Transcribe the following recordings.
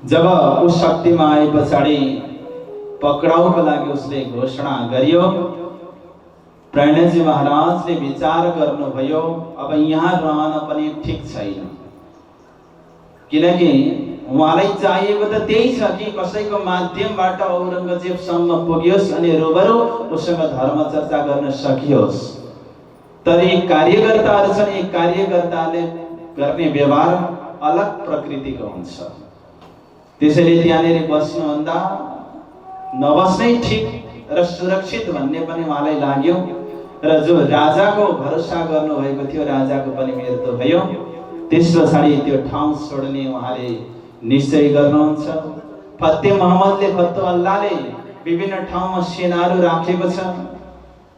जब उस शक्तिमा आए पछाडि पक्राउको लागि उसले घोषणा गरियो। प्रणयजी महाराजले विचार गर्नुभयो, अब यहाँ रहन पनि ठीक छैन, किनकि उहाँलाई चाहिएको त त्यही छ कि कसैको माध्यमबाट औरंगजेबसम्म पुग्योस् अनि रूबरू उसँग धर्म चर्चा गर्न सकियोस्। तर यी कार्यकर्ताहरू छन्, यी कार्यकर्ताले गर्ने व्यवहार अलग प्रकृतिको हुन्छ। त्यसैले त्यहाँनिर बस्नुभन्दा नबस्नै ठीक र सुरक्षित भन्ने पनि उहाँलाई लाग्यो। र जो राजाको भरोसा गर्नुभएको थियो, राजाको पनि मृत्यु भयो। त्यस पछाडि त्यो ठाउँ छोड्ने उहाँले निश्चय गर्नुहुन्छ। फतेह मोहम्मदले, फतुअल्लाहले विभिन्न ठाउँमा सेनाहरू राखेको छ।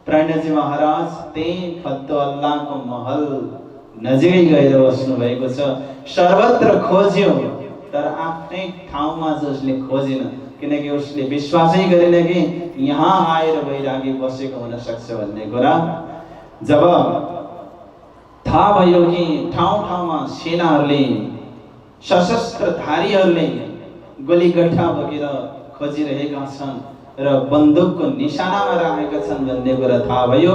प्रणयजी महाराज त्यही फतुअल्लाहको महल नजिकै गएर बस्नु भएको छ। सर्वत्र खोज्यो तर आफ्नै ठाउँमा जसले खोजेन, किनकि उसले विश्वासै गरेन कि यहाँ आएर वैरागी बसेको हुन सक्छ भन्ने कुरा। जब थाहा भयो कि ठाउँ ठाउँमा सेनाहरूले, सशस्त्रधारीहरूले गोलीगट्ठा बोकेर खोजिरहेका छन् र बन्दुकको निशानामा राखेका छन् भन्ने कुरा थाहा भयो।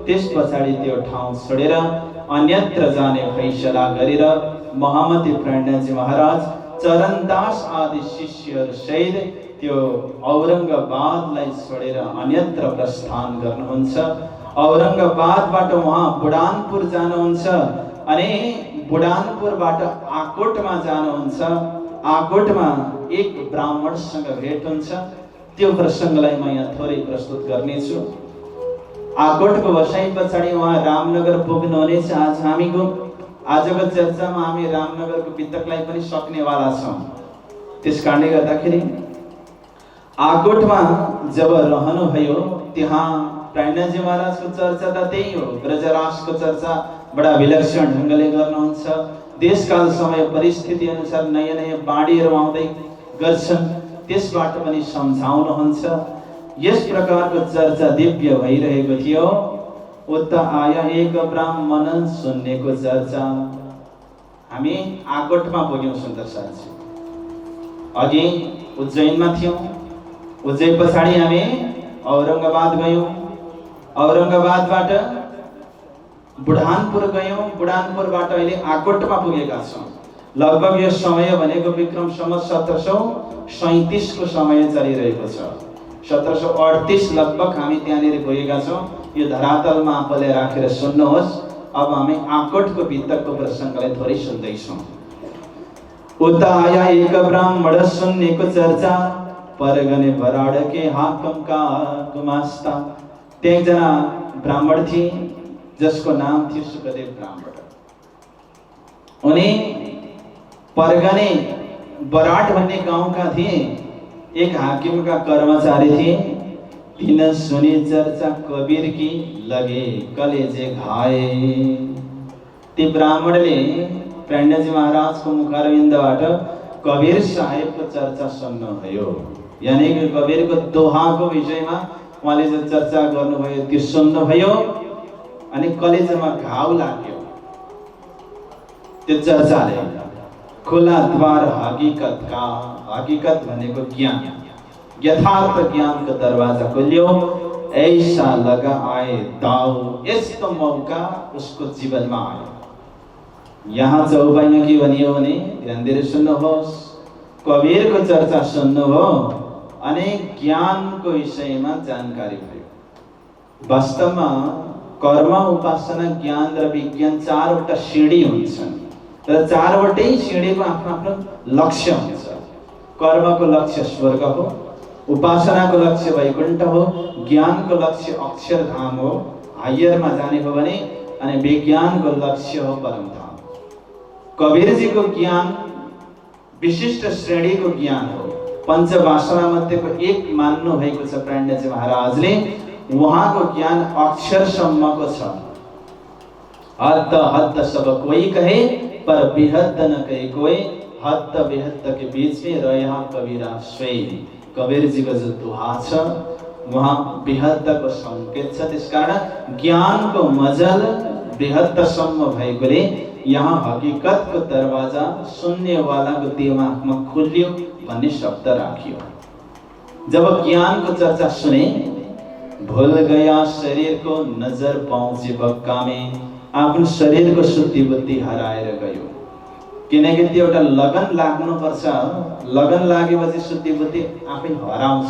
त्यस पछाडि त्यो ठाउँ छोडेर अन्यत्र जाने फैसला गरेर महामती प्रणयजी महाराज चरणदास आदि शिष्यहरू सहित त्यो औरंगाबादलाई छोडेर अन्यत्र प्रस्थान गर्नुहुन्छ। औरंगाबादबाट उहाँ बुढानपुर जानुहुन्छ अनि बुढानपुरबाट आकोटमा जानुहुन्छ। आकोटमा एक ब्राह्मणसँग भेट हुन्छ। त्यो प्रसङ्गलाई म यहाँ थोरै प्रस्तुत गर्नेछु। आकोटको बसाइ पछाडि उहाँ रामनगर पुग्नुहुनेछ। आज हामीको आजको चर्चामा हामी रामनगरको वितकलाई पनि सक्नेवाला छौँ। त्यस कारणले गर्दाखेरि आकोटमा जब रहनुभयो, त्यहाँ प्रणयजी महाराजको चर्चा त त्यही हो। ब्रजराजको चर्चा बडा विलक्षण ढङ्गले गर्नुहुन्छ। देशकाल समय परिस्थिति अनुसार नयाँ नयाँ बाढीहरू आउँदै गर्छन्, त्यसबाट पनि सम्झाउनुहुन्छ। यस प्रकारको चर्चा दिव्य भइरहेको थियो। उता आया एक ब्राह्मण सुन्नेको चर्चा। हामी आकोटमा पुग्यौँ सुन्दर साथी। अघि उज्जैनमा थियौँ, उज्जैन पछाडि हामी औरंगाबाद गयौँ, औरंगाबादबाट बुढानपुर गयौँ, बुढानपुरबाट अहिले आकोटमा पुगेका छौँ। लगभग यो समय भनेको विक्रम सम्वत 1737 को समय चलिरहेको छ। 1738 लगभग हामी त्यहाँनिर पुगेका छौँ। यो धरातलमा आफूले राखेर सुन्नुहोस्। अब हामी आकोटको वितकको प्रसङ्गलाई थोरै सुन्दैछौँ। उता आया एक ब्राह्मण सुन्नेको चर्चा, परगने बराडके हाकमका गुमास्ता। त्यहाँ एकजना ब्राह्मण थिए जसको नाम थियो सुखदेव ब्राह्मण। उनी परगने बराड भन्ने गाउँका थिए। एक हाकिमका कर्मचारी थिए। तिन सुनी चर्चा कबीर की लगे कलेजे घाए। ती ब्राह्मणले प्रणयजी महाराजको मुखारविन्दबाट कबीर साहेबको चर्चा सुन्नुभयो। यानी कि कबीरको दोहाको विषयमा उहाँले जो चर्चा गर्नुभयो त्यो सुन्नुभयो अनि कलेजमा घाउ लाग्यो त्यो चर्चाले। खुला द्वार हकीकतका, हकीकत भनेको ज्ञान, यथार्थ ज्ञानको दरवाजा खुल्यो। ऐसा लगा आए दाउ, यस्तो मौका उसको जीवनमा आयो। यहाँ चौपाइमा के भनियो भने ध्यान दिएर सुन्नुहोस्। कबीरको चर्चा सुन्नुभयो अनि ज्ञानको विषयमा जानकारी भयो। वास्तवमा कर्म, उपासना, ज्ञान र विज्ञान चारवटा सिँढी हुन्छन् र चारवटै सिँढीको आफ्नो आफ्नो लक्ष्य हुन्छ। कर्मको लक्ष्य स्वर्ग हो, उपासनाको लक्ष्य वैकुण्ठ हो, ज्ञानको लक्ष्य अक्षरधाम हो, हायरमा जाने हो भने, अनि विज्ञानको लक्ष्य हो परमधाम। कबीरजीको ज्ञान विशिष्ट श्रेणीको ज्ञान हो। पञ्चवासना मध्येको एक मान्नु भएको छ प्रणयजी महाराजले। उहाँको ज्ञान अक्षरसम्मको छ। हद हद सब कोई कहे पर बेहद न कहे कोई, हद बेहद के बीच में रहा कबीरा स्वयं। कबीरजीको जो दोहा छ वहाँ बेहदको संकेत छ। त्यसकारण ज्ञानको मजल बेहदसम्म भएकोले यहाँ हकीकतको दरवाजा सुन्नेवालाको दिमागमा खुल्यो भन्ने शब्द राखियो। जब ज्ञानको चर्चा सुने, भूल गया शरीर को नजर पाउँछ बक्का में, आफ्नो शरीरको शुद्धि बुद्धि हराएर गयो। किनकि त्यो एउटा लगन लाग्नुपर्छ, लगन लागेपछि शुद्धि बुद्धि आफै हराउँछ।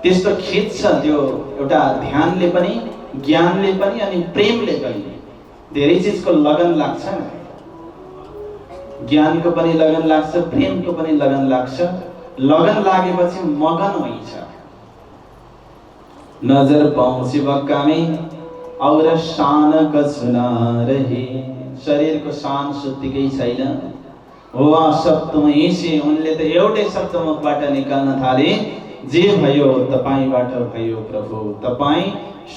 त्यस्तो खिच्छ त्यो एउटा ध्यानले पनि, ज्ञानले पनि अनि प्रेमले पनि। धेरै चिजको लगन लाग्छ नि, ज्ञानको पनि लगन लाग्छ, प्रेमको पनि लगन लाग्छ। लगन लागेपछि मगन हुन्छ। नजर पाउँछ बक्का में और शान कछुना रहे, शरीरको शान सुत्तिकै छैन। वा शब्दमै से उनले त एउटै शब्द मुखबाट निकाल्न थाले, जे भयो तपाईबाट भयो प्रभु, तपाई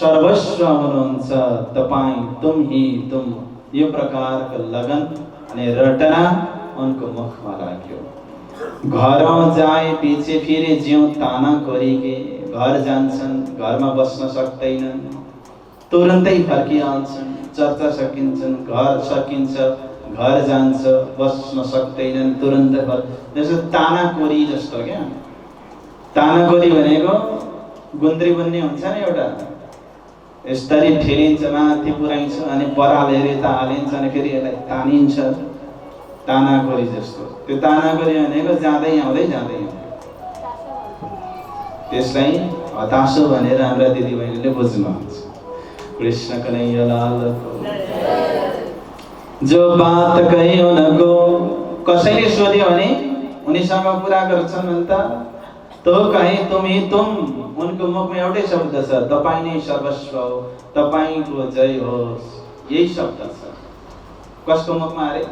सर्वस्व हुनुहुन्छ, तपाई तुम ही तुम। यो प्रकारको लगन अनि रटना उनको मुखमा लाग्यो। घरमा जाए पछि फेरि ज्यू ताना गरिके, घर जान्छन्, घरमा बस्न सक्दैनन्, तुरन्तै फर्किहाल्छन्। चर्चा सकिन्छन्, घर सकिन्छ, घर जान्छ, बस्न सक्दैनन्, तुरन्त जस्तो तानाकोरी जस्तो क्या। तानाकोरी भनेको गुन्द्री बन्ने हुन्छ नि एउटा, यसरी ठेलिन्छ, माथि पुऱ्याइन्छ अनि परालेर यता हालिन्छ अनि फेरि यसलाई तानिन्छ, तानाकोरी जस्तो। त्यो तानाकोरी भनेको जाँदै आउँदै जाँदै आउँदै, त्यसलाई हताशो भनेर हाम्रा दिदीबहिनीले बुझ्नुहुन्छ। कृष्ण कन्हैया लाल जो बात कही उनको, कसैले सोध्यो भने उनीसँग कुरा गर्छन् भने त तो कहे तुम ही तुम, उनको मुखमा एउटै शब्द छ, तपाईं नै सर्वस्व हो, तपाईंको जय होस्, यही शब्द छ। कसको मुखमा अरे?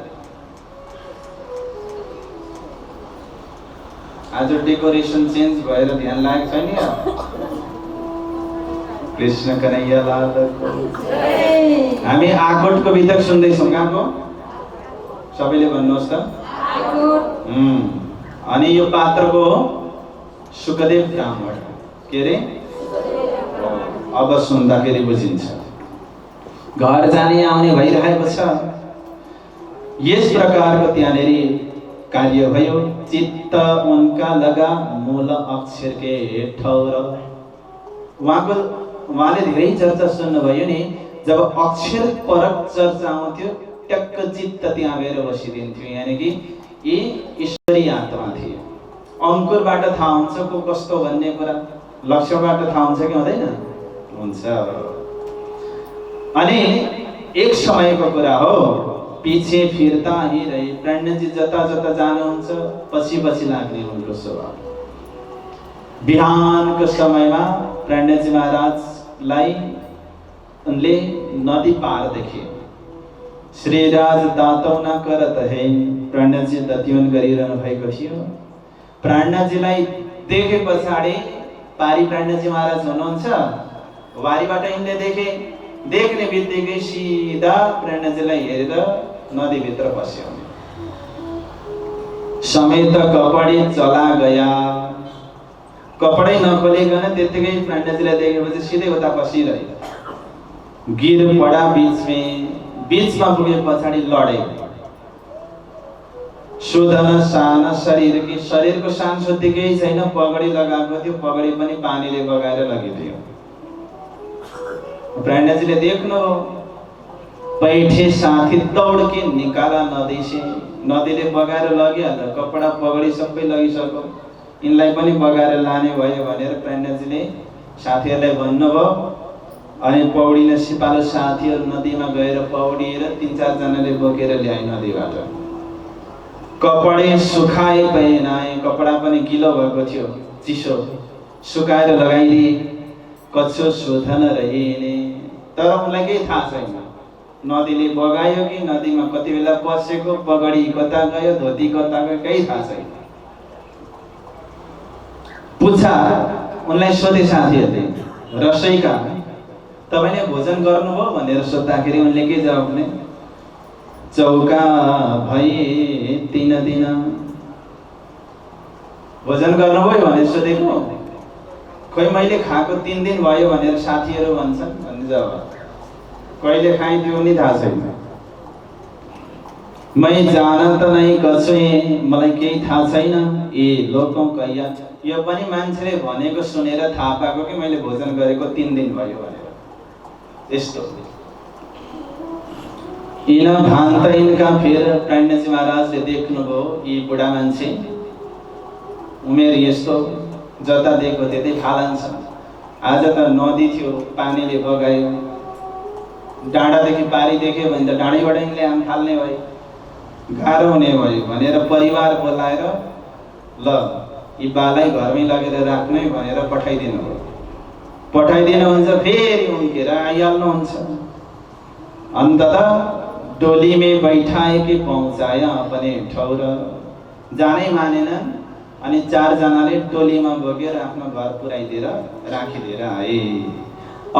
आज डेकोरेसन चेन्ज भएर ध्यान लागेको छैन नि। कृष्ण कन्हैया लाल हामी आकोटको बितक सुन्दैछौँ। कहाँको? सबैले भन्नुहोस् त। अनि यो पात्रको सुखदेव ब्राह्मण के रे? अब सुन्दाखेरि बुझिन्छ। घर जाने आउने भइरहेको छ। यस प्रकारको त्यहाँनेरि कार्य भयो। चित्त उनका लगा मूल अक्षर के ठौर। उहाँले धेरै चर्चा सुन्नुभयो नि। जब अक्षर परक चर्चा आउँथ्यो, ट्याक्क चित्त त्यहाँ गएर बसिदिन्थ्यो। यानि कि यी ईश्वरी आत्मा थिए। अंकुरबाट थाहा हुन्छ को कस्तो भन्ने कुरा, लक्ष्यबाट थाहा हुन्छ कि हुँदैन? हुन्छ। अनि एक समयको कुरा हो, पछि फिर्ता ही रहे। प्रणजी जता जता जानुहुन्छ, पछि पछि लाग्ने उनको स्वभाव। बिहानको समयमा प्रणजी महाराजलाई उनले नदी पार देखे। श्रीराज दातौना करत है, प्रणजी दत्युन गरिरहनु भएको थियो। प्राणजीलाई देखे पछाडि पारी प्राणजी महाराज हुनुहुन्छ, वारीबाट यिनले देखे। देख्ने बित्तिकै सिधा प्राणजीलाई हेरेर नदीभित्र पस्यो। समेत कपडे चला गया। कपडै नखोलिकन त्यतिकै प्राणजीलाई देखेपछि सिधै उता पसिरह्यो। गिर पडा बीचमा पुगे पछाडि लडे। सुधन सान शरीरको शान सुत्तिकै छैन। पगडी लगाएको थियो, पगडी पनि पानीले बगाएर लगिदियो। प्राणजीले देख्नु, पैठे साथी दौड़ के निकाला नदी से। नदीले बगाएर लगिहाल्यो। कपडा पगडी सबै लगिसक्यो, यिनलाई पनि बगाएर लाने भयो भनेर प्राणजीले साथीहरूलाई भन्नुभयो। अनि पौडिन सिपालु साथीहरू नदीमा गएर पौडिएर 3-4 जनाले बोकेर ल्याए नदीबाट। कपडे सुखाए पहनाए। कपडा पनि गिलो भएको थियो, चिसो, सुकाएर लगाइदिए। कच्छो शोधन रहिने। तर उनलाई केही थाहा छैन, नदीले बगायो कि नदीमा कति बेला पसेको, पगडी कता गयो, धोती कता गयो, केही थाहा छैन। पुछा उनलाई सोधे साथीहरूले, रसैका तपाईले भोजन गर्नुभयो भनेर सोद्धाखेरि उनले के जवाफ दिए? चौका भई 3 दिन। भोजन गर्नुभयो भनेर सोधेको, खोइ मैले खाएको 3 दिन भयो भनेर साथीहरू भन्छन् भन्ने जवाफ। कहिले खाइदियो नि थाहा छैन। मै जानत नै कसै मलाई केही थाहा छैन ए लोकौं कैया। यो पनि मान्छेले भनेको सुनेर थाहा पाएको कि मैले भोजन गरेको 3 दिन भयो भनेर। यस्तो यिन भान्त यिनका फेर प्राणजी महाराजले देख्नुभयो यी बुढा मान्छे उमेर यस्तो जता देख्यो त्यतै फालान्छ। आज त नदी थियो पानीले बगायो, डाँडादेखि पारी देख्यो भने त डाँडैबाट यिनले आम फाल्ने भयो, गाह्रो हुने भयो भनेर परिवार बोलाएर ल यी बालाई घरमै लगेर राख्नै भनेर पठाइदिनु भयो। पठाइदिनुहुन्छ फेरि उम्केर आइहाल्नुहुन्छ। अन्ततः डोली में बैठाए के पहुँचाया अपने ठौर। जानै मानेनन् अनि 4 जनाले टोलीमा बोकेर आफ्नो घर पुर्याइदिएर राखिदिएर आए।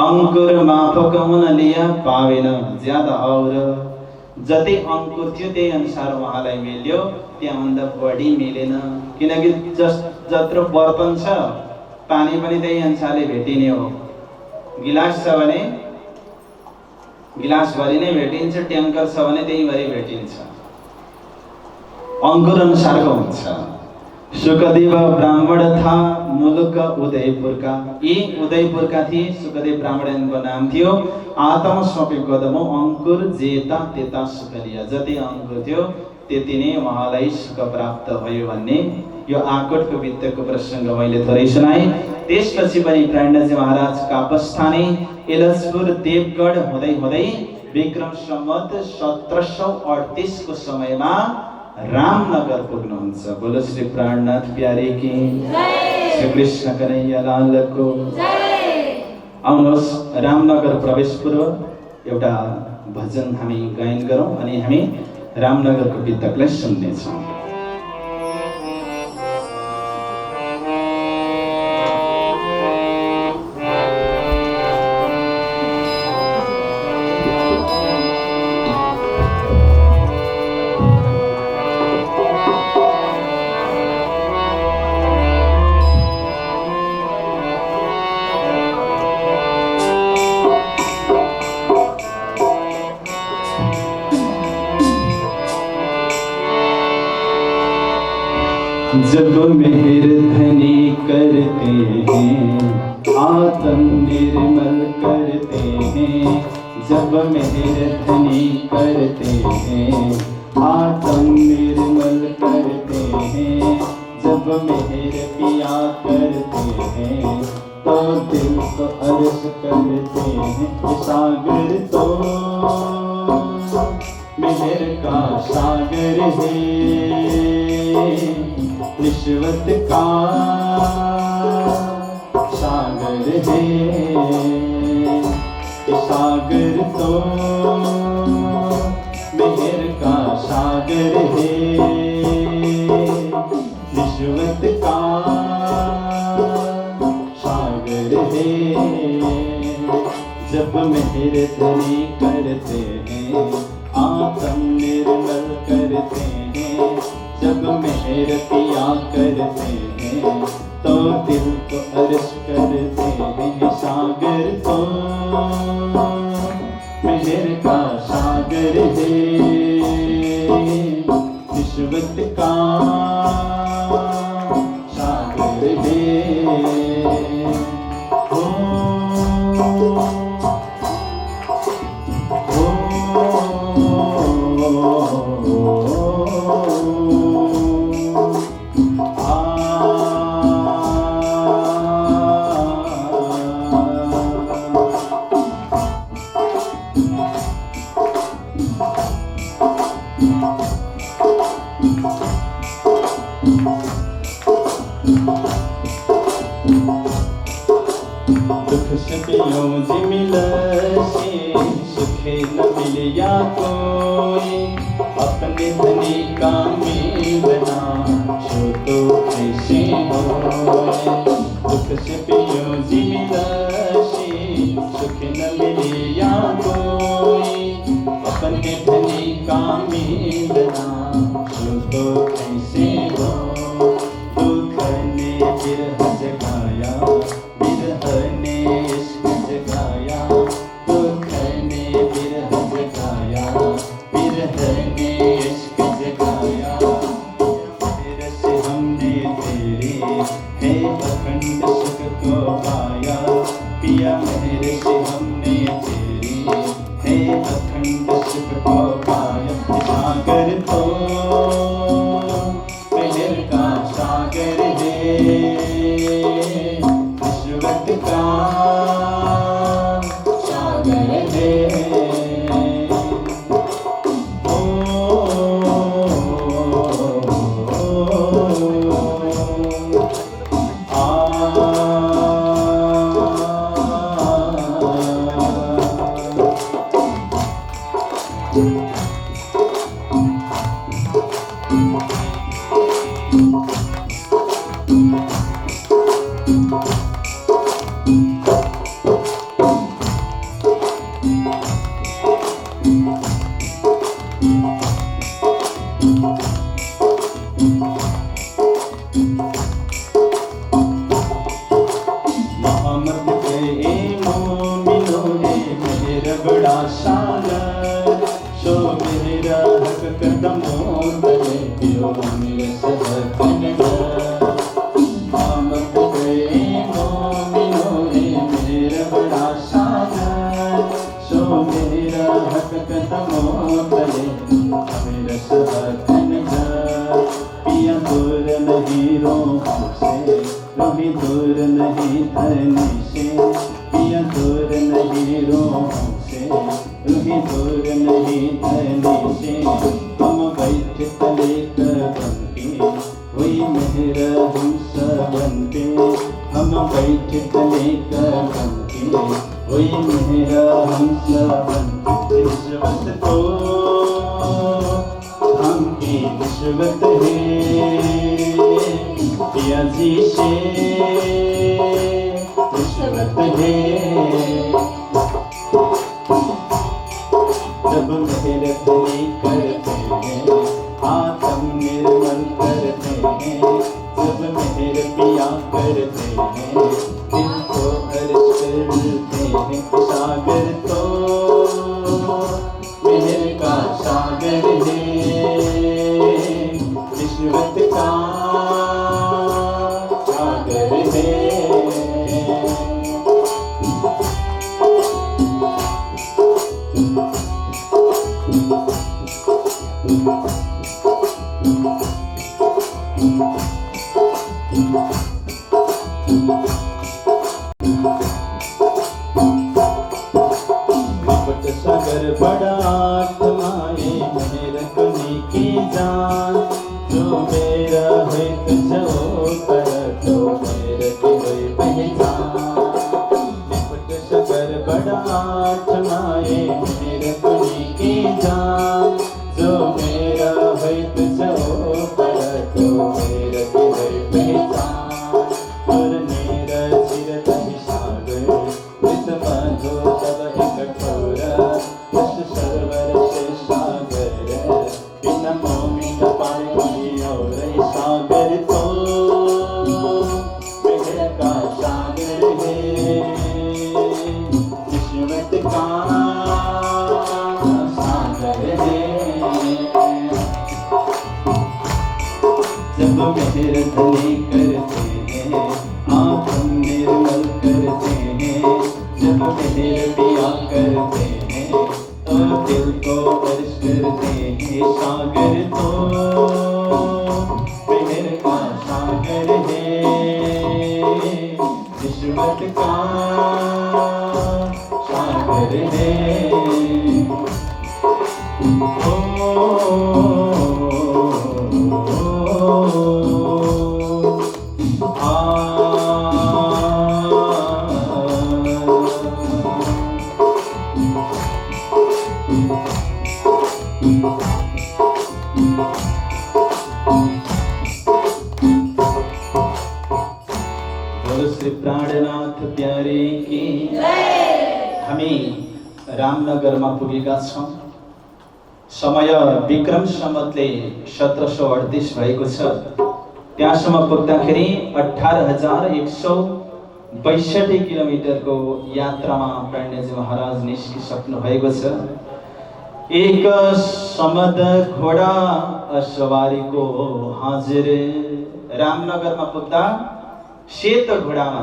अंकुर माफक हुन लिया पावेन ज्यादा और। जति अंकुर थियो त्यही अनुसार उहाँलाई मिल्यो, त्यहाँभन्दा बढी मिलेन। किनकि जत्रो बर्तन छ पानी पनि त्यही अनुसारले भेटिने हो। गिलास छ भने गिलास भरि नै भेटिन्छ, ट्याङ्कर छ भने त्यही भरि भेटिन्छ। अंकुर अनुसारको हुन्छ। सुखदेव ब्राह्मण था मुलुक उदयपुर का। यी उदयपुर का थिए। सुखदेव ब्राह्मणको नाम थियो। आत्म सोपे कदमो अंकुर जेता तेता सुख लिया। जति अंकुर थियो त्यति नै उहाँलाई सुख प्राप्त भयो भन्ने यो आकोटको विद्याको प्रसंग मैले थोरै सुनाए। त्यसपछि पनि प्राणजी महाराज कापस्थाने एलसपुर देवगढ हुँदै हुँदै विक्रम संवत 1738 को समयमा रामनगर पुग्नुहुन्छ। बोलो श्री प्राणनाथ प्यारे की जय, श्री कृष्ण कन्हैया लाल को जय। आउनुहोस् रामनगर प्रवेश पूर्व एउटा भजन हामी गायन गरौँ अनि हामी रामनगरको विद्यालाई सुन्नेछौँ। जब मेहर धनी करते हैं आत्म निर्मल करते हैं। जब मेहर धनी करते हैं आत्म निर्मल करते हैं। जब मेहर पिया करते हैं तो दिल को अर्ज करते हैं। सागर तो मेहर का सागर है, रिश्वत का सागर है। सागर तो मेहर का सागर है, रिश्वत का सागर है। जब मेहर धनी करते हैं आत्म निर्मल करते हैं। जब मेहर पिया करते हैं तो दिल को अर्ज करते हैं। सागर तो मेहर का सागर है, रिश्वत का सागर है। दुख से पियों मिलसी सुखे न मिलिया कोई। अपने धनी का मिलना सो तो कैसे होए। दुख से पियों मिलसी सुखे न मिलिया कोई। अपने धनी का मिलना सो तो कैसे हो। दुख ने बिरह जगाया, बिरह ने इश्क जगाया। दुख ने बिरह जगाया, बिरह ने इश्क पिया मेरे से हमने तेरी है अखंड सुख को पाया। सागर तो मेहर का सागर है, रिश्वत का सागर है। श्री प्राणनाथ प्यारे की हामी रामनगर में पुगेका छौं। समय विक्रम सम्वतले 1738 भएको छ। त्यहाँसम्म पुग्दाखेरि 18,162 किलोमिटरको यात्रामा प्राणजी महाराज निस्किसक्नु भएको छ। एक समद घोडा सवारीको हाजिर रामनगरमा पुग्दा सेतो घोडामा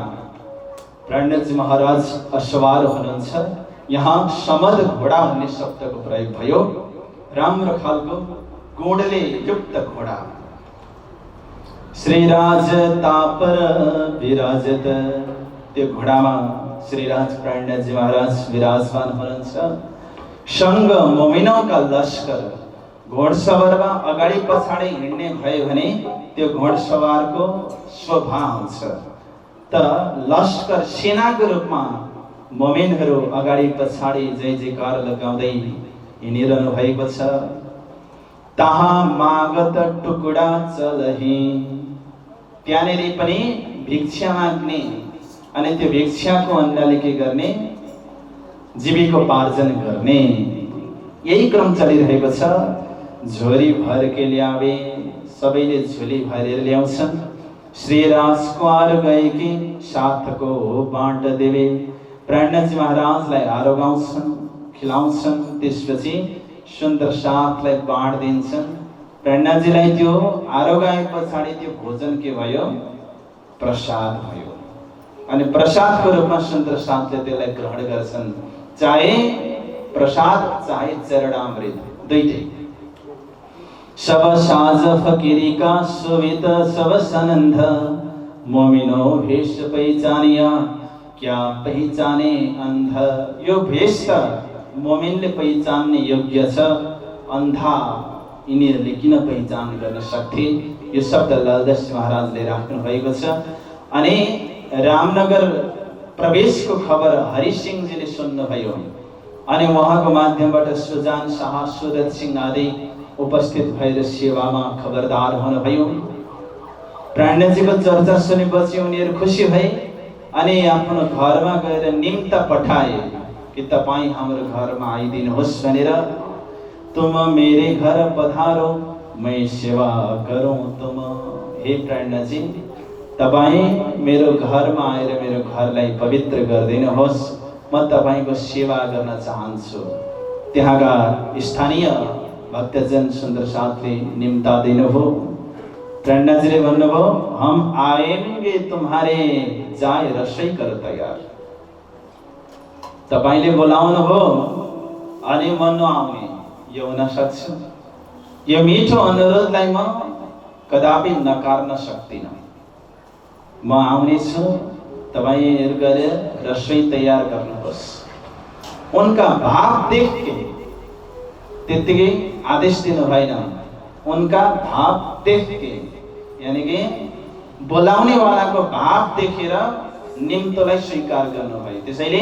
प्राणनाथजी महाराज अश्वार हुनुहुन्छ। यहाँ समद घोडा भन्ने शब्दको प्रयोग भयो। राम्रो खालको गुणले युक्त घोडा। श्रीराज तापर विराजत, त्यो घोडामा श्रीराज प्राणनाथजी महाराज विराजमान हुनुहुन्छ। सँग मोमिनौका लश्कर, घोडसवारमा अगाडि पछाडि हिँड्ने भयो भने त्यो घोडसवारको शोभा हुन्छ। तर लश्कर सेनाको रूपमा मोमिनहरू अगाडि पछाडि जय जयकार लगाउँदै हिँडिरहनु भएको छ। ताहा मागत टुकुडा चलही, त्यहाँनेरि पनि भिक्षा माग्ने अनि त्यो भिक्षाको अन्नले के गर्ने, जीविकोपार्जन गर्ने, यही क्रम चलिरहेको छ। झोरी भर के ल्यावे, सबैले झोली भरेर ल्याउँछन्। श्री राजकुमार गएकी साथको बाँट देवे, प्राणनाथजी महाराजलाई आरोगाउँछन्, खिलाउँछन्। त्यसपछि सुन्दर साथलाई बाँड दिन्छन्। प्राणनाथजीलाई त्यो आरोगाए पछाडि त्यो भोजन के भयो, प्रसाद भयो। अनि प्रसादको रूपमा सुन्दर साथले त्यसलाई ग्रहण गर्छन्, चाहे प्रसाद चाहे चरणामृत दुईटै। सब साज फकीरी का सुवित सब सनंद, मोमिनो भेष पहिचानिया क्या पहिचाने अंध। यो भेष त मोमिनले पहिचान्ने योग्य छ, अन्धा यिनीहरूले किन पहिचान गर्न सक्थे। यो शब्द ललदास महाराजले राख्नु भएको छ। अनि रामनगर प्रवेशको खबर हरिसिंहजीले सुन्नुभयो अनि उहाँको माध्यमबाट सुजान शाह, सुरत सिंह आदि उपस्थित भएर सेवामा खबरदार हुनुभयो। प्राणनाथजीको चर्चा सुनेपछि उनीहरू खुसी भए अनि आफ्नो घरमा गएर निम्ता पठाए कि तपाईँ हाम्रो घरमा आइदिनुहोस् भनेर। तुम मेरे घर पधारो मैं सेवा गरौँ तुम। हे प्राणनाथजी, तपाईँ मेरो घरमा आएर मेरो घरलाई पवित्र गरिदिनुहोस्, म तपाईँको सेवा गर्न चाहन्छु। त्यहाँका स्थानीय भक्तजन सुन्दर साथले निम्ता दिनुभयो। प्राणनाथजीले भन्नुभयो, हम आएंगे तुम्हारे जाए रसोई कर तयार। तपाईले बोलाउनु भयो अनि म नआउने यो हुन सक्छ। यो मिठो अनुरोधलाई म कदापि नकार्न सक्दिनँ। म आउनेछु, तपाईहरु गरेर रसोई तयार गर्नुहोस्। उनका भाव देख के त्यतिकै आदेश दिनु भएन, उनका भाव देख के, यानी कि बोलाउने वालाको भाव देखेर निम्तोलाई स्वीकार गर्नु भयो। त्यसैले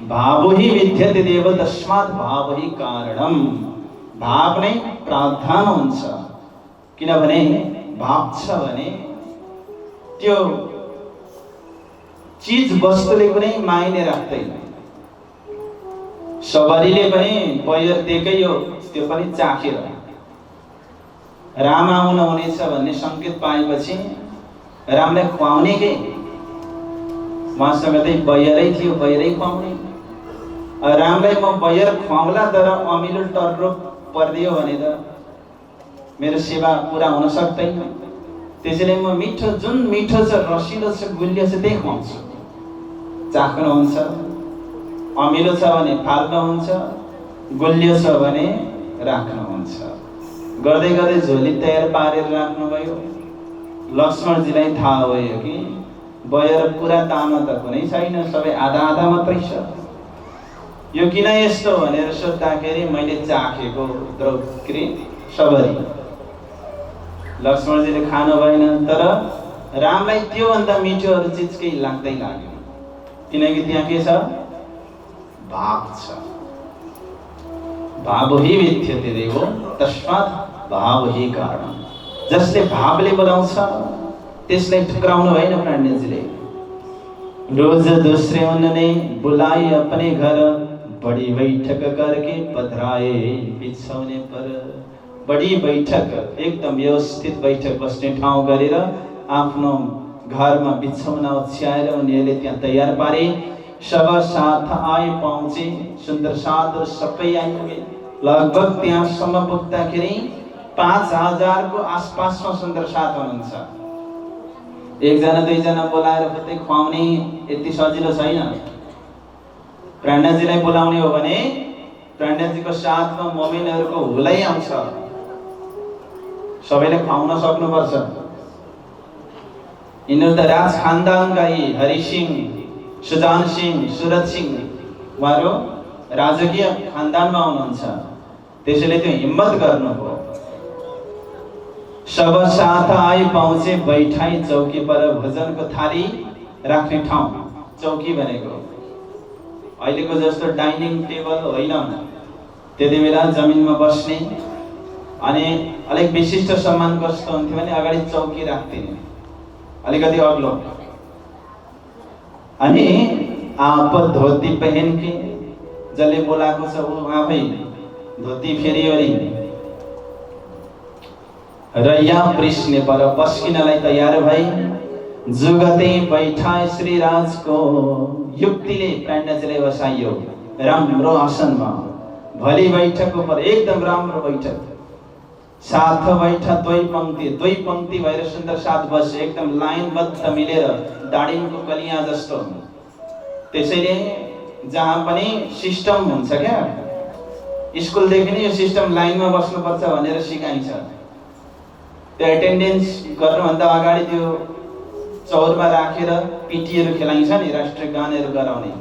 भावहि विद्यते देव तस्मात् भावहि कारणम। भाव नै प्रावधान हुन्छ, किनभने भाव छ भने त्यो चीज वस्तुले कुनै मायने राख्दैन। सबरीले पनि बयर दिएकै हो, त्यो पनि चाखेर। राम आउनु हुनेछ भन्ने संकेत पाएपछि रामलाई खुवाउने के, उहाँसँग त बयरै थियो, बयरै खुवाउने। रामलाई म बयर खुवाउला तर अमिलो टर्रो पर्दियो भने त मेरो सेवा पूरा हुन सक्दैन। त्यसैले म मिठो, जुन मिठो छ, रसिलो छ, गुलियो छ त्यही खुवाउँछु। चाख्नुहुन्छ, अमिलो छ भने फाल्नुहुन्छ, गुलियो छ भने राख्नुहुन्छ। गर्दै गर्दै झोली तयार पारेर राख्नुभयो। लक्ष्मणजीलाई थाहा भयो कि बयर पुरा तामा त कुनै छैन, सबै आधा आधा मात्रै छ। यो किन यस्तो भनेर सोध्दाखेरि मैले चाखेको द्रौपदी सबरी। लक्ष्मणजीले खानु भएन, तर रामलाई त्योभन्दा मिठो अरू चिज केही लाग्दै लाग्यो, किनकि त्यहाँ के छ, भाव छ। भावहि विद्यते देव तस्मात् भावहि कारणम। जसले भावले बोलाउँछ त्यसलाई ठुक्राउनु भएन प्राणनाथजीले। रोज दूसरे उन्होंने बुलाई अपने घर, बड़ी बैठक करके पधराए बिछौने पर। बड़ी बैठक, एकदम व्यवस्थित बैठक बस्ने ठाउँ गरेर आफ्नो घरमा बिछौना ओछ्याएर उनीहरूले त्यहाँ तयार पारे। सब साथ आए पहुँचे, सुन्दर साथ सबै आइपुगे। लगभग त्यहाँसम्म पुग्दाखेरि 5000 को आसपासमा सुन्दर साथ हुनुहुन्छ। एकजना दुईजना बोलाएर मात्रै खुवाउने यति सजिलो छैन। प्राणनाथजीलाई बोलाउने हो भने प्राणनाथजीको साथमा मोमिनहरूको हुलै आउँछ, सबैले खुवाउन सक्नुपर्छ। यिनीहरू त राज खानदानका यी हरि सिंह, सुजान सिंह, सुरत सिंह उहाँहरू राजकीय खानदानमा हुनुहुन्छ, त्यसैले त्यो हिम्मत गर्नुभयो। सब साथ आए पहुँचे बैठाई चौकी पर, भोजनको थाली राख्ने ठाउँ चौकी भनेको अहिलेको जस्तो डाइनिङ टेबल होइन। त्यति बेला जमिनमा बस्ने, अनि अलिक विशिष्ट सम्मान कस्तो हुन्थ्यो भने अगाडि चौकी राख्दिने अलिकति अग्लो, अनि आप धोती पहन के, जसले बोलाएको छ ऊ आफै धोती फेरिओरी र यहाँ पृष्ठने पर पस्किनलाई तयार भई जुगते बैठा श्रीराजको युक्तिले प्राणनाथजीले बसाइयो राम्रो आसनमा। भली बैठकको पर एकदम राम्रो बैठक, साथ बैठा दुई पंक्ति भएर सुन्दर साथ बसे, एकदम लाइनबद्ध मिलेर दाडिमको कलिया जस्तो। त्यसैले जहाँ पनि सिस्टम हुन्छ क्या, स्कुलदेखि नै यो सिस्टम लाइनमा बस्नुपर्छ भनेर सिकाइन्छ। त्यो एटेन्डेन्स गर्नुभन्दा अगाडि त्यो चौरमा राखेर पिटीहरू खेलाइन्छ नि, राष्ट्रिय गानहरू गराउने,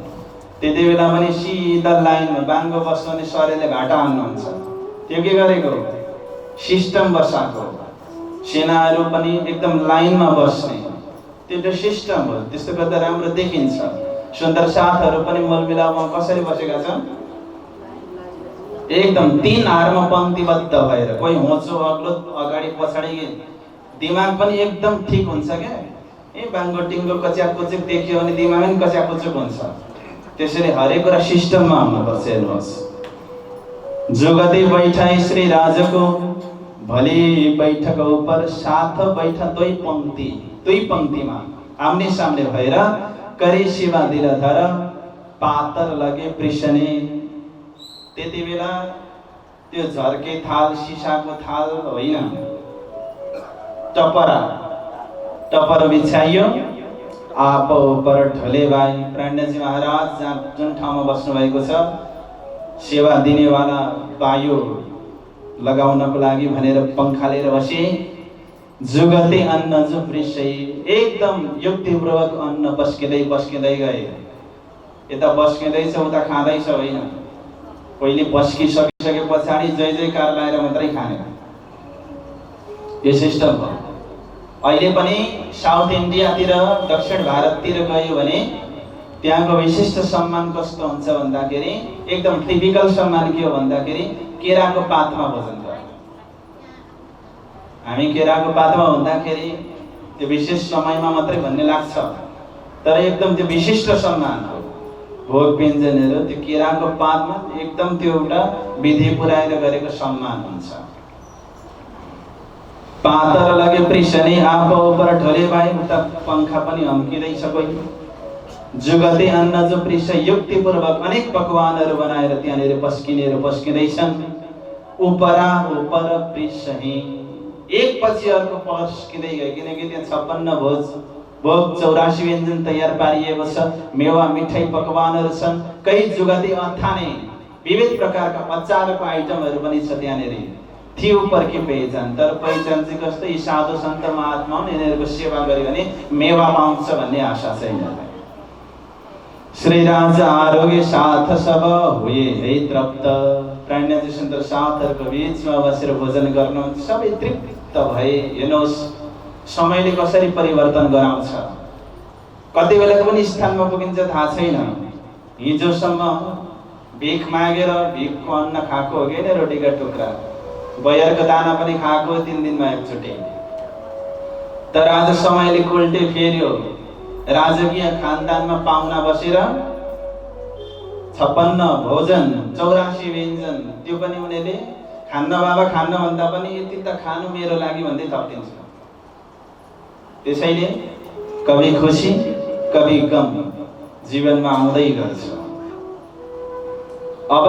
त्यति बेला पनि सिधा लाइनमा बाङ्गो बस्नु भने सरले घाटा हान्नुहुन्छ। त्यो के गरेको, सिस्टम बसाएको। सेनाहरू पनि एकदम लाइनमा बस्ने, त्यो सिस्टम हो। त्यस्तो गर्दा राम्रो देखिन्छ। सुन्दर साथहरू पनि मलमिलापमा कसरी बसेका छन्, एकदम तीन हारमा पंक्तिबद्ध भएर, कोही होचो अग्लो अगाडि पछाडि, दिमाग पनि एकदम ठीक हुन्छ क्या। ए बाङ्गो टिङ्गो कच्याकुचुक देखियो भने दिमाग पनि कच्याकुचुक हुन्छ। त्यसैले हरेक कुरा सिस्टममा हुनुपर्छ। हेर्नुहोस्, जुगते बैठाई श्री राजको, भली बैठक ऊपर साथ बैठा दुई पंक्तिमा आमने सामने भएर करी सेवा दिलधर पातर लगे पृष्ठने। त्यति बेला त्यो झर्के थाल, सिसाको थाल होइन, टपर बिछाइयो। आप ऊपर ढले भाइ प्राणनाथजी महाराज जहाँ जुन ठाउँमा बस्नु भएको छ, सेवा दिनेवाला वायु लगाउनको लागि भनेर पंखा लिएर बसे। जुगते अन्न जो पृष्ठै, एकदम युक्तिपूर्वक अन्न पस्किँदै गए। यता पस्किँदैछ उता खाँदैछ होइन, पहिले पस्किसके पछाडि जय जयकार लाएर मात्रै खाने, यो सिस्टम हो। अहिले पनि साउथ इन्डियातिर, दक्षिण भारततिर गयो भने त्यहाँको विशिष्ट सम्मान कस्तो हुन्छ भन्दाखेरि, एकदम टिपिकल सम्मान के हो भन्दाखेरि केराको पातमा भोजन गर्छ। हामी केराको पातमा भन्दाखेरि त्यो विशेष समयमा मात्रै भन्ने लाग्छ, तर एकदम त्यो विशिष्ट सम्मान हो। भोग व्यञ्जनहरू त्यो केराको पातमा एकदम त्यो एउटा विधि पुर्याएर गरेको सम्मान हुन्छ। पातर लगे पृष्ठने, आप ऊपर ढले भाइ, उता पंखा पनि हम्किँदैछ कोही। जुगते अन्न जो पृष्ठ, युक्तिपूर्वक अनेक पकवानहरू बनाएर त्यहाँनिर पस्किँदैछन्। ऊपर पृष्ठही, एक पछि अर्को पस्किँदै गए, किनकि त्यहाँ 56 भोग 84 व्यञ्जन तयार पारिएको छ। मेवा मिठाई पकवानहरू छन्, कई जुगते अथाने विविध प्रकारका अचारको आइटमहरू पनि छ त्यहाँनिर। थी ऊपर की पहिचान, तर पहिचान चाहिँ कस्तो, यी साधु सन्त महात्मा हुन्, यिनीहरूको सेवा गर्यो भने मेवा पाउँछ भन्ने आशा छ यिनीहरूलाई। श्री राजा आरोग्य साथ सब हुए है तृप्त। प्राणनाथजी सुन्दर साथहरूको बीचमा बसेर भोजन गर्नु, सबै तृप्त भए। हेर्नुहोस्, समयले कसरी परिवर्तन गराउँछ। कति बेला कुन स्थानमा पुगिन्छ थाहा छैन। हिजोसम्म भिख मागेर भिखको अन्न खाएको हो कि रोटीका टुक्रा, बयरको दाना पनि खाएको 3 दिनमा एकचोटि। तर आज समयले उल्टे फेर्यो। राजकीय खानदानमा पाहुना बसेर 56 भोजन 84 व्यञ्जन, त्यो पनि उनीहरूले खान्न बाबा खान्न भन्दा पनि यति त खानु मेरो लागि भन्दै थपिदिन्छ। त्यसैले कभी खुसी कभी गम जीवनमा आउँदै गर्छ। अब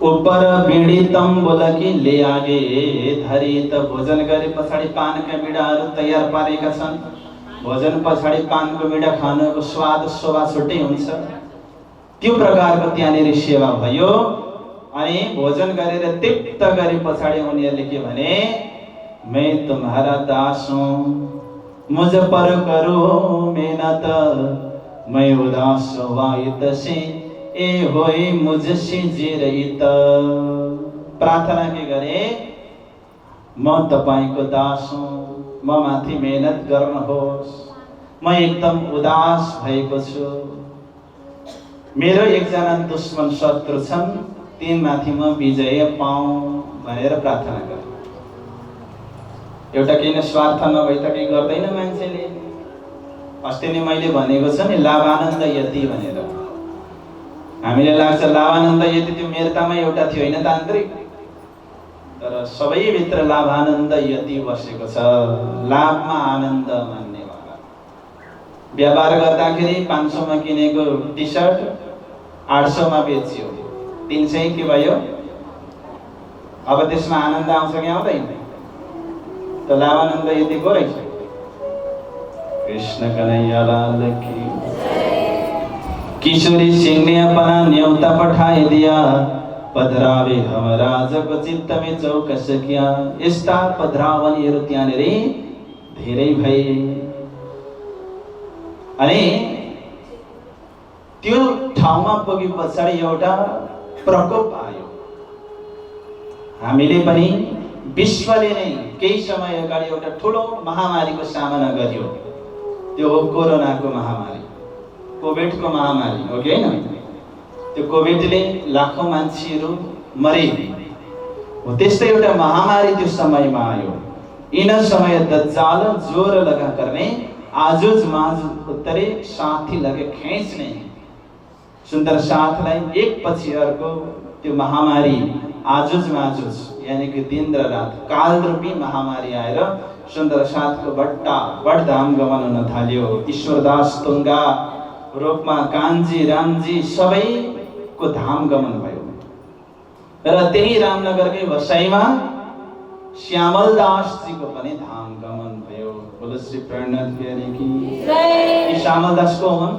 ऊपर बिडी तम्बुल कि ले आगे धरी त भोजन गरे पछाडि पानका बिडाहरू तयार पारेका छन्। भोजन पछाडि पानको बिडा खानुको स्वाद शोभा छुट्टै हुन्छ। त्यो प्रकारको त्यहाँनिर सेवा भयो। अनि भोजन गरेर तृप्त गरे पछाडि उनीहरूले के भने, मैं तुम्हारा दास हूँ, मुझ पर करो मेहनत, मैं उदास वाहित से ए होई मुझसे जिरहित। प्रार्थना के गरे, म तपाईको दास हुँ, म माथि मेहनत गर्नुहोस्, म एकदम उदास भएको छु, मेरो एकजना दुश्मन शत्रु छन्, तिनमाथि म विजय पाऊँ भनेर प्रार्थना गरे। एउटा किन स्वार्थ नभई त केही गर्दैन मान्छेले। अस्ति नै मैले भनेको छ नि लाभानन्द यति भनेर। हामीले लाग्छ लाभानन्द यति त्यो मेरतामा एउटा थियो होइन तान्त्रिक, तर सबैभित्र लाभानन्द यति बसेको छ, लाभमा आनन्द मान्नेवाला। व्यापार गर्दाखेरि 500 मा किनेको टी सर्ट 800 मा बेचियो, 300 के भयो? अब त्यसमा आनन्द आउँछ कि आउँदैन? त लाभानन्द यति को रहेछ? कृष्ण कन्हैया लाल की। किशोरी सिंह ने अपना न्योता पठाए दिया, पधरावे हम राजको चित्त में चौकस किया। यस्ता पधरावनीहरू त्यहाँनिर धेरै भए। अनि त्यो ठाउँमा पुगे पछाडि एउटा प्रकोप आयो। हामीले पनि विश्वले नै केही समय अगाडि एउटा ठुलो महामारीको सामना गर्यो। त्यो हो कोरोनाको महामारी, कोभिडको महामारी हो कि हैन? त्यो कोभिडले लाखौं मान्छेहरू मरे। हो त्यस्तै एउटा महामारी त्यो समयमा आयो। इन समय दज्जाल जोर लगा करने आजुज माजुज उत्तरे साथी लगे खींचने। सुन्दर साथलाई एक पछि अर्को त्यो महामारी आजुज माजुज यानी कि दिन र रात कालरूपी महामारी आएर सुन्दर साथको बडधाम गमन हुन थाल्यो। ईश्वरदास तुंगा रूपमा कान्छी रामजी सबैको धाम गमन भयो। र त्यही रामनगरकै बसाइमा श्यामलदास जीको पनि धाम गमन भयो। बोलो श्री प्रणनाथ बिहारी की जय। श्यामलदास को हुन्?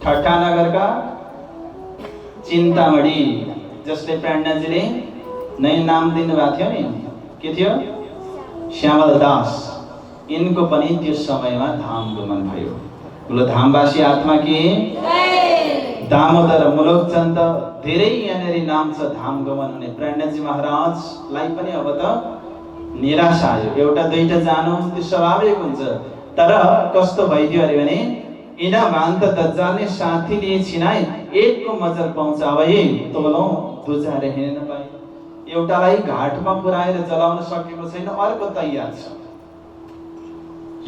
ठट्टा नगरका चिन्तामणी, जसले प्रणनाथजीले नयाँ नाम दिनुभएको थियो नि, के थियो? श्यामलदास। यिनको पनि त्यो समयमा धाम गमन भयो। बोलो धामवासी आत्मा की जय। दामोदर मुलुकचन्द धेरै यहाँनिर नाम छ धाम गमन हुने। प्रणनाथजी महाराजलाई पनि अब त निराशा आयो। एउटा दुईटा जानु त्यो स्वाभाविक हुन्छ, तर कस्तो भइदियो अरे भने इना मान्त दज्जालले साथी लिए छिनाए एकको मजर पाउँछ। अब यही तोलौं दुजा रहने नपाए। एउटालाई घाटमा पुर्याएर जलाउन सकेको छैन, अर्को तयार छ।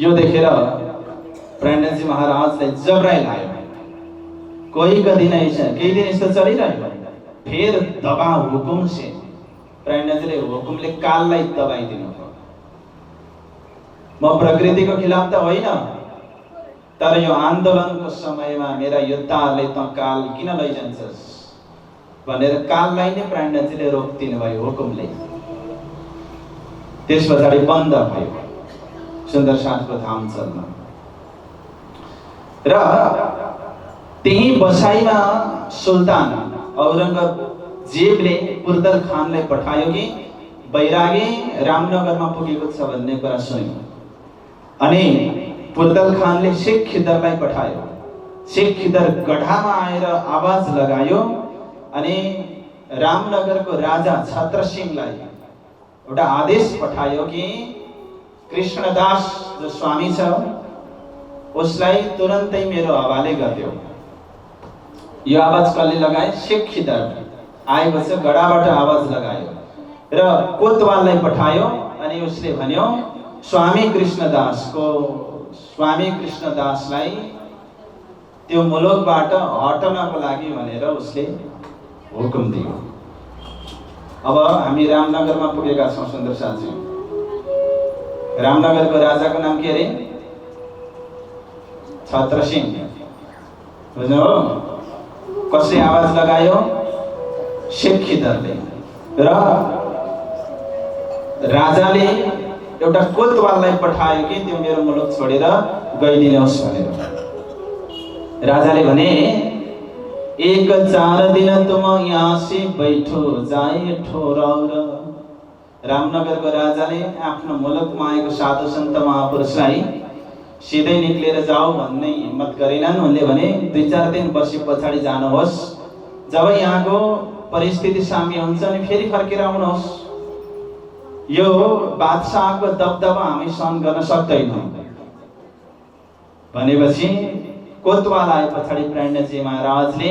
यो देखेर प्रणनाथजी महाराजलाई जबराई लाग्यो। कोही का दिन ऐसा केही दिन यस्तो चलिरह्यो। फेर दबाव हुकुम से प्रणनाथजीले हुकुमले काललाई दबाइदिनु भयो। म प्रकृतिको खिलाफ त होइन, तर यो आन्दोलनको समयमा मेरा योद्धाहरूले त काल किन लैजान्छस् भनेर काललाई नै प्रणनाथजीले रोकिदिनु भयो हुकुमले। त्यस पछाडि बन्द भयो सुन्दर साथको धाम चल्न। र त्यही बसाइमा सुल्तान औरंगजेबले पुर्दल खानलाई पठायो कि बैरागी रामनगरमा पुगेको छ भन्ने कुरा सुन्यो। अनि पुर्दल खानले शेख खिदरलाई पठायो। शेख खिदर गढामा आएर आवाज लगायो अनि रामनगरको राजा छत्रसिंहलाई एउटा आदेश पठायो कि कृष्णदास जो स्वामी छ उसलाई तुरन्तै मेरो हवाले गरिदेऊ। यो आवाज कसले लगाए? शेख खिदर आएपछि गढाबाट आवाज लगायो र कोतवाललाई पठायो। अनि उसले भन्यो स्वामी कृष्णदासलाई त्यो मुलुकबाट हटनको लागि भनेर उसले हुकुम दियो। अब हामी रामनगरमा पुगेका छौं सुन्दर साथी। रामनगरको राजाको नाम के अरे? छत्रसिंह। बुझ्नु हो? कसले आवाज लगायो? शेख खिदरले र राजाले एउटा कोतवाललाई पठायो कि त्यो मेरो मुलुक छोडेर गइदिनुहोस् भनेर। राजाले भने 1-4 दिन तुम यहाँ से बैठो जाए ठोरौर। रामनगरको राजाले आफ्नो मुलुकमा आएको साधु सन्त महापुरुषलाई सिधै निक्लेर जाऊ भन्ने हिम्मत गरेनन्। उनले भने 2-4 दिन बसी पछाडि जानुहोस्, जब यहाँको परिस्थिति साम्य हुन्छ अनि फेरि फर्केर आउनुहोस्। यो बादशाहको दबदबा हामी सहन गर्न सक्दैनौँ भनेपछि कोतवाल आए पछाडि प्रणजी महाराजले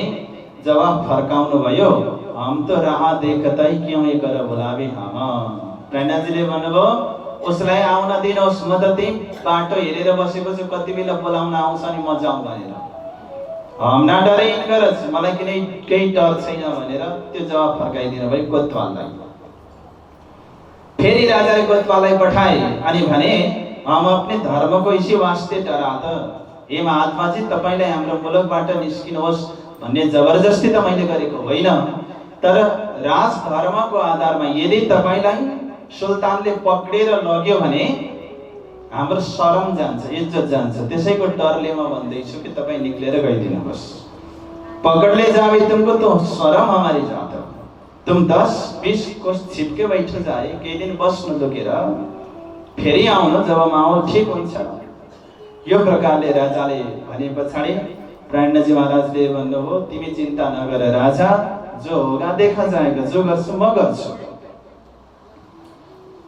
जवाब फर्काउनु भयो, हम तो राह देखतै क्यों ये कर बोलावे हम। प्रणजीले भन्नुभयो उसलाई आउन दिनुहोस्, म त त्यही बाटो हेरेर बसेको छु, कति बेला बोलाउन आउँछ अनि म जाउँ भनेर। हम ना डरे इनगरज, मलाई किन केही डर छैन भनेर त्यो जवाब फर्काइदिनु भयो कोतवाललाई। फेरि राजाले कोतवाललाई पठाए अनि भने हम अपने धर्म को इसी वास्ते डरात, हे महात्मा जी तपाईलाई हाम्रो मुलुकबाट निस्किनुहोस् भन्ने जबरजस्ती त मैले गरेको होइन, तर राजधर्मको आधारमा यदि तपाईलाई सुल्तानले पक्रेर लग्यो भने हाम्रो शरम जान्छ, इज्जत जान्छ, त्यसैको डरले म भन्दैछु कि तपाईँ निक्लेर गइदिनुहोस्। पकड ले जावे तुमको तो शरम हमारी जात, तुम 10-20 कोस छिपके बैठ जाए, केही दिन बस्नु दुखेर फेरि आउनु जब माहौल ठीक हुन्छ। यो प्रकारले राजाले भने पछाडि प्रणजी महाराजले भन्नुभयो तिमी चिन्ता नगर राजा, जो होगा देखा जाएगा, जो गर्छु म गर्छु।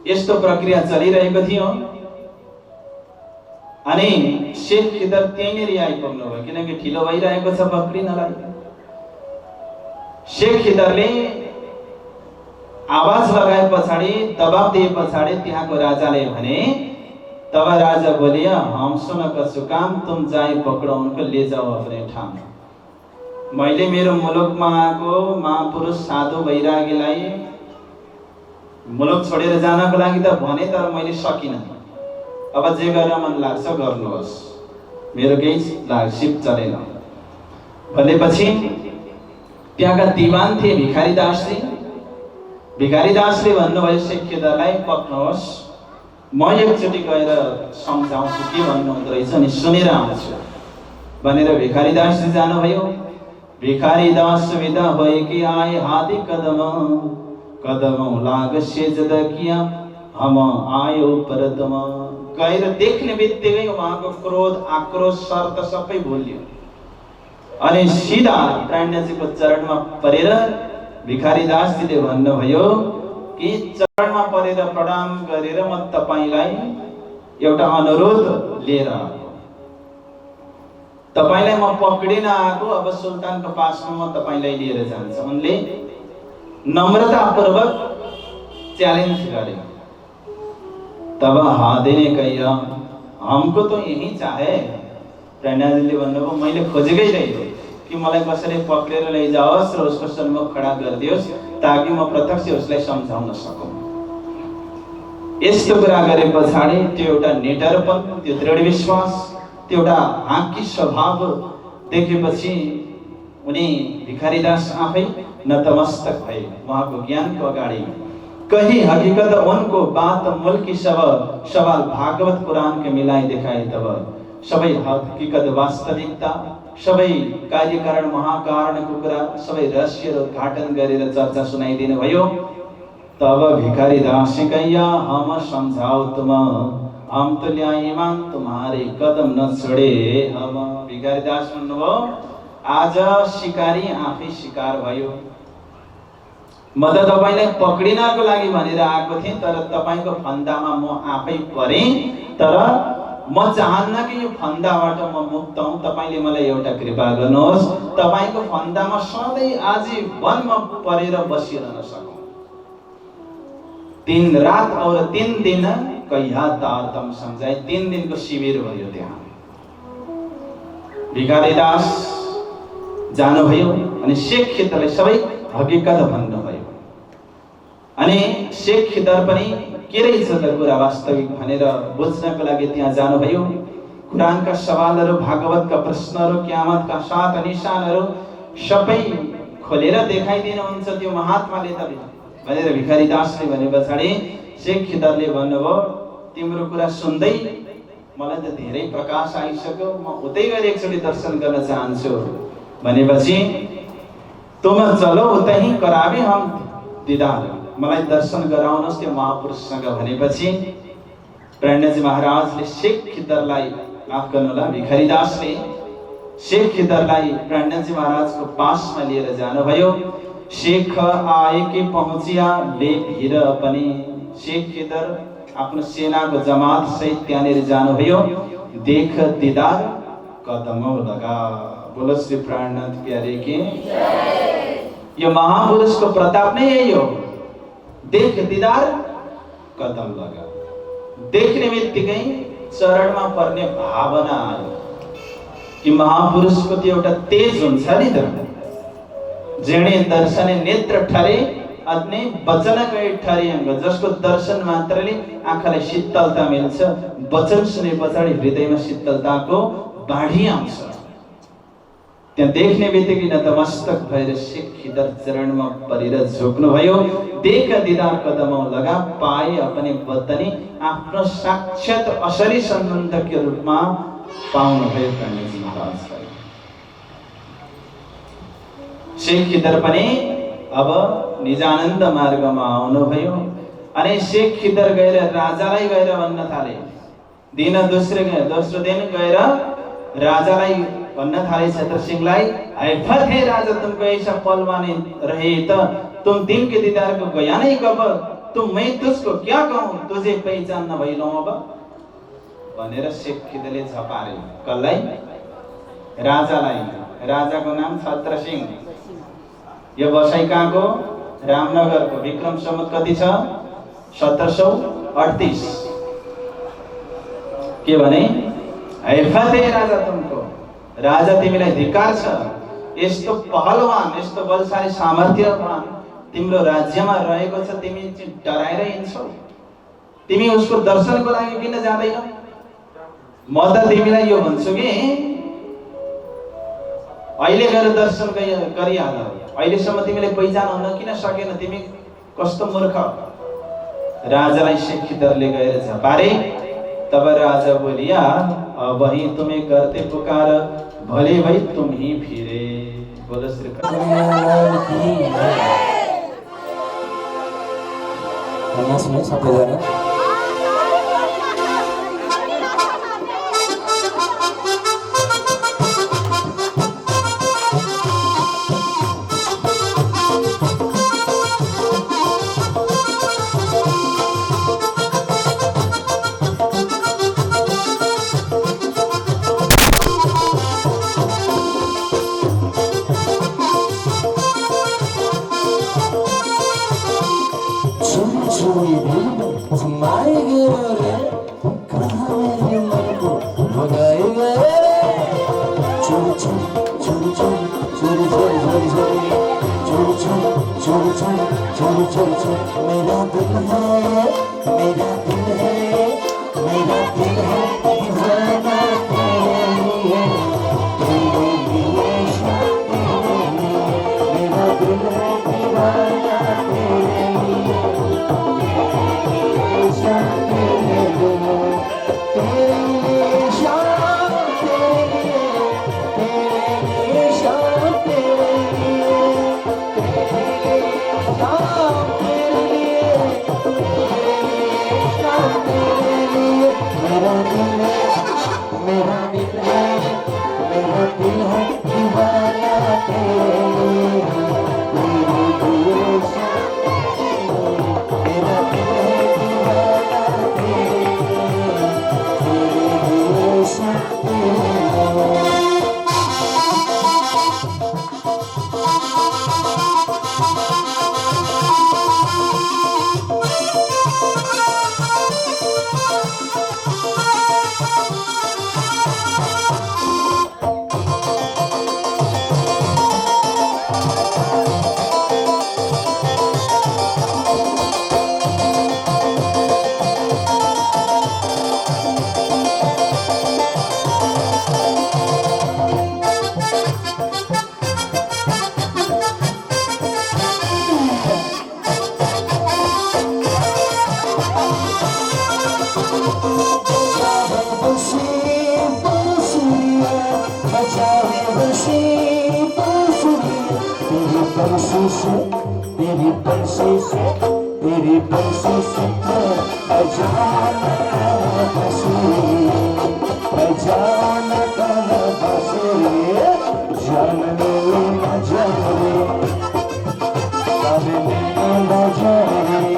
यस्तो प्रक्रिया चलिरहेको थियो अनि शेख खिदर त्यहीँनिर आइपुग्नु भयो किनकि ढिलो भइरहेको छ पक्रिनलाई। शेख खिदरले आवाज लगाए पछाडि, दबाब दिए पछाडि त्यहाँको राजाले भने तब राजा बोलिए हम सुन कसु काम, तुम जाए पकड़ो उनको ले जाओ अपने ठाम। मैले मेरो मुलुकमा आएको महापुरुष साधु वैरागीलाई मुलुक छोडेर जानको लागि त भने, तर मैले सकिनँ। अब जे गर्न मन लाग्छ गर्नुहोस्, मेरो केही सिप चलेन भनेपछि त्यहाँका दिवान थिए भिखारी दासजी। भिखारी दासले भन्नुभयो शेख खिदरलाई पक्नुहोस्, म एकचोटि गएर सम्झाउँछु के भन्नुहुँदो रहेछ अनि सुनेर आउँछु भनेर भिखारी दासजी जानुभयो। भिखारी दास विदा भए कि आए हादी कदम, कदम लाग सेजद किया हम आयो परतम। गएर देख्ने बित्तिकै उहाँको क्रोध आक्रोश शर्त सबै भुल्यो अनि सिधा प्राणजीको चरणमा परेर भिखारी दासजीले भन्नुभयो कि चरणमा परेर प्रणाम गरेर म तपाईलाई एउटा अनुरोध लिएर आएको, तपाईलाई म पक्डिन आएको, अब सुल्तानको पासमा म तपाईलाई लिएर जान्छु। उनले नम्रतापूर्वक च्यालेन्ज गरे। तब हादे ने कहिया हमको तो यही चाहे। प्रणजीले भन्नुभयो मैले खोजेकै रहेको कि मलाई कसैले पक्रेर लैजाओस् र उसको सन्मुख खडा गरिदियोस् ताकि म प्रत्यक्ष उसलाई सम्झाउन सकौं। यस्तो कुरा गरे पछाडि त्यो एउटा नेटरपन, त्यो दृढ विश्वास, त्यो एउटा हाँकी स्वभाव देखेपछि उनी भिखारी दास आफै नतमस्तक भए उहाँको ज्ञानको अगाडि। कहीं हकीकत उनको बात मुल्की सवाल भागवत पुराण के मिलाई दिखाए तब सबै हकीकत वास्तविकता, सबै कार्यकारण महाकारणको कुरा, सबै रहस्य उद्घाटन गरेर चर्चा सुनाइदिनु भयो। तब भिखारी दास कहिया हम समझाओ तुम, हम तो ल्या ईमान तुम्हारे कदम न छोड़े हम। भिखारी दास भन्नुभयो आज शिकारी आफै शिकार भयो। म त तपाईलाई पक्डिनको लागि भनेर आएको थिएँ, तर तपाईको फन्दामा म आफै परे। तर म चाहन्न कि यो फन्दाबाट म मुक्त हूँ, तपाईले मलाई एउटा कृपा गर्नुहोस्, तपाईको फन्दामा सधैँ आजीवन म परेर बसिरहन सकौं। 3 रात और 3 दिन कहिया तारतम सम्झाए, 3 दिनको शिविर भयो त्यहाँ। भिखारी दास जानुभयो अनि शेख खिदरले सबै हकीकत भन्नुभयो अनि शेख खिदर पनि के रहेछ त कुरा वास्तविक भनेर बुझ्नको लागि त्यहाँ जानुभयो। कुरानका सवालहरू, भागवतका प्रश्नहरू, कियामतका 7 निशानहरू सबै खोलेर देखाइदिनुहुन्छ त्यो महात्माले त भनेर भिखारी दासले भने पछाडि शेख खिदरले भन्नुभयो तिम्रो कुरा सुन्दै मलाई त धेरै प्रकाश आइसक्यो, म उतै गएर एकचोटि दर्शन गर्न चाहन्छु भनेपछि तुम चलो उतै करावे हम दीदार, मलाई दर्शन गराउनुहोस् त्यो महापुरुषसँग भनेपछि प्रणजी महाराजले शेख खिदरलाई, माफ गर्नुहोला, भिखारी दासले शेख खिदरलाई प्रणजी महाराजको पासमा लिएर जानुभयो। शेख आए कि पहुँचिया ले भिर पनि, शेख खिदर आफ्नो सेनाको जमात सहित त्यहाँनिर जानुभयो। देख दीदार कदमौं लगा, बोलो श्री प्राणनाथ प्यारे की यो महापुरुषको प्रताप नै यही हो। देख दीदार कदम लगा, देख्ने बित्तिकै चरणमा पर्ने भावना आयो कि महापुरुषको त्यो एउटा तेज हुन्छ नि त, जेणे दर्शने नेत्र ठरे अग्नि वचन गए ठरे अङ्ग, जसको दर्शन मात्रले आँखालाई शीतलता मिल्छ, वचन सुने पछाडि हृदयमा शीतलताको बाढी आउँछ। त्यहाँ देख्ने बित्तिकै नतमस्तक भएर शेख खिदर चरणमा परेर झुक्नुभयो। देख दीदार कदमौं लगा, पाए अपने वतनी, आफ्नो साक्षात असली सम्बन्धको रूपमा पाउनुभयो प्रणजी महाराजलाई। शेख खिदर पनि अब निजानन्द मार्गमा आउनुभयो अनि शेख खिदर गएर राजालाई गएर भन्न थाले। दोस्रो दिन गएर राजालाई भन्न थाले छत्र सिंहलाई, हैफत है राजा, तुमको ऐसा पल माने रहे तो तुम दिन के दीदार को गया नहीं कब, तुम मैं तुझको क्या कहूं, तुझे पहचान न भइलौं अब भनेर शेख खिदरले झपारे। कसलाई? राजालाई। राजाको नाम छत्र सिंह। यो बसाइ कहाँको? रामनगरको। विक्रम सम्वत कति छ? 1738। के भने? हैफत है राजा तुमको, राजा तिमीलाई धिक्कार छ, यस्तो पहलवान, यस्तो बलशाली सामर्थ्यवान तिम्रो राज्यमा रहेको छ, तिमी डराएर हिँड्छौ, तिमी उसको दर्शनको लागि किन जाँदैनौ? म त तिमीलाई यो भन्छु कि अहिले गएर दर्शन गरिहाल, अहिलेसम्म तिमीले पहिचान हुन किन सकेन, तिमी कस्तो मूर्ख। राजालाई शेख खिदरले गएर झपारे। तब राजा बोलिया, अब ही तुम्हें करते पुकार, भले भाई तुम ही फिरे। बोलो श्री कृष्ण। मेरा दिल है दीवाना तेरे लिए। बजाए बंसी बांसुरी तेरी बंसी से तेरी बंसी से तेरी बंसी से बजाना बांसुरी बजाना बांसुरी जानने न जाने जानने न जाने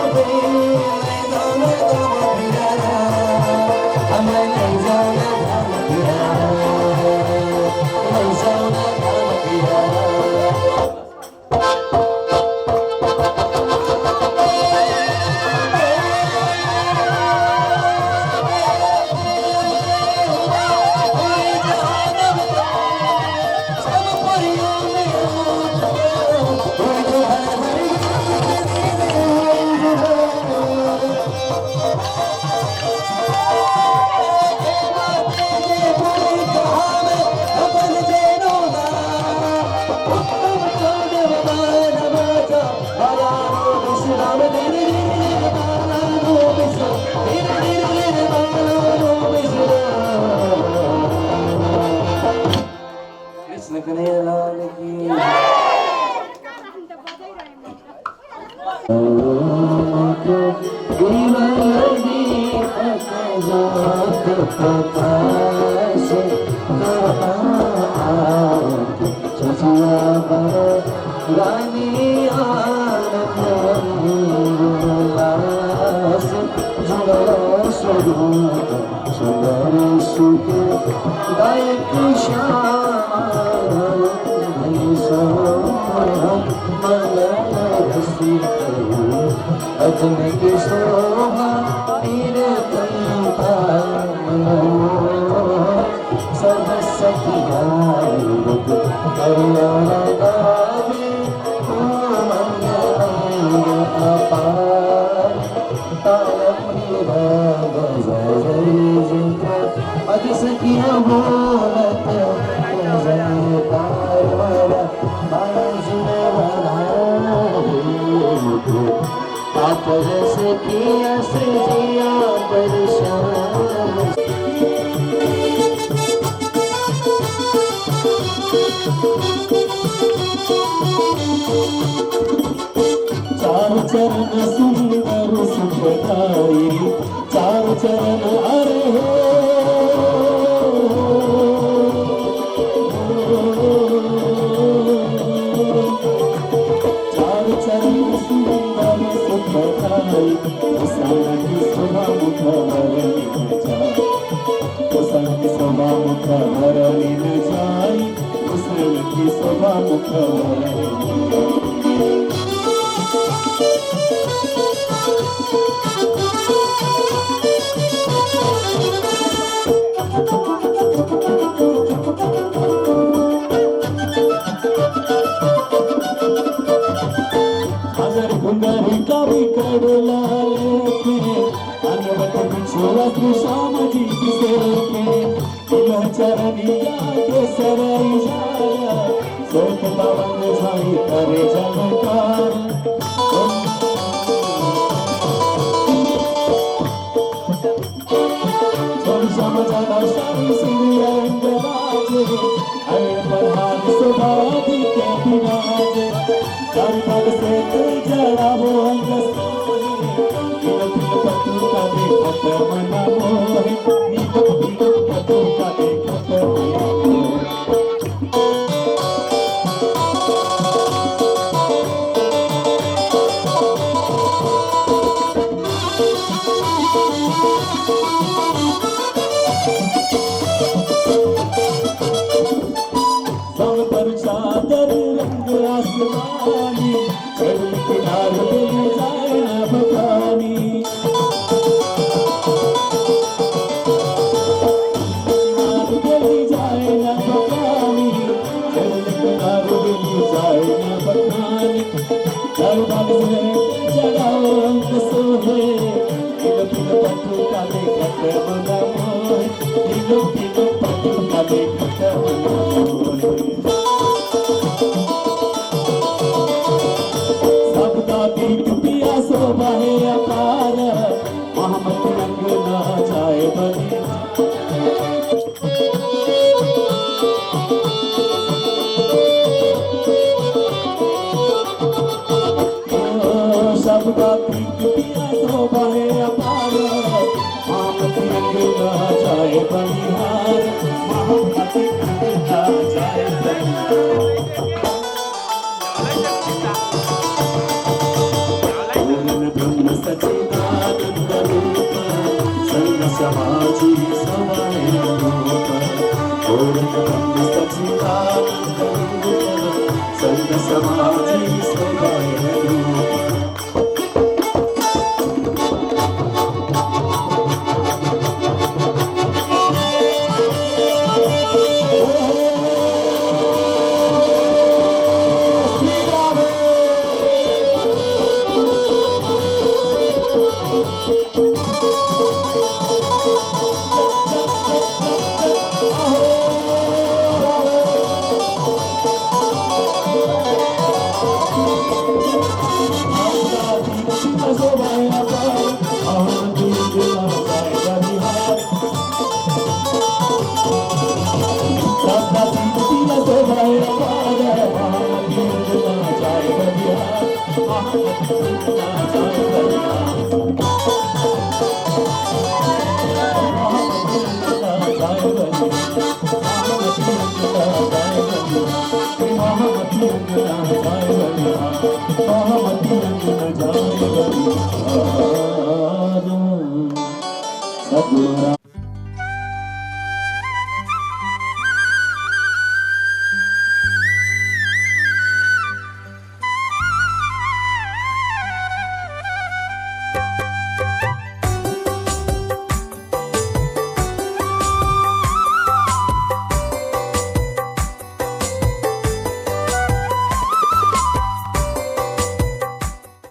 Bye. कैसे चचिया बड़े रानी आनंद जुड़ा स्वरूप सुंदर सुखे गायक श्याम अजन की शोभा तेरे पंथा सब सखिया अज सखिया बोलत से किया से जिया परेशान चार चरण सुंदर सुखदाई चार चरण अरे हो चार चरण सुंदर सुखदाई उसकी शोभा मुख उसकी शोभा मुख भरणी न जाई उसकी शोभा मुख कवि कड़ला अनवट बिछुआ श्याम जी से चरनिया के सरई जाला सोख पवन झाई करे जलकार समझना शाही श्री रंगराज प्रधान सुभाधि के विराज चंपक से जड़ा वो पतु का देखत मना मोहे पतु का देखत चादर रंग आसमानी चल किनार दिल जाए न बकानी किनार दिल जाए न बकानी चल किनार दिल जाए न बकानी दरबार से जगाओ अंक सोहे किलो किलो पटु का देखत मना मोहे किलो किलो पटु का देखत मना मोहे पिया शोभा है अपार मोहम्मद रंग ना जाए बनी सबका पिया शोभा है अपार मोहम्मद रंग ना जाए बनिहार मोहम्मद रंग ना जाए बनिहार सचिदानंद रूप संग समाधि समाय रूप पूर्ण सचिदानंद रूप संग समाधि समाय रूप दोहरा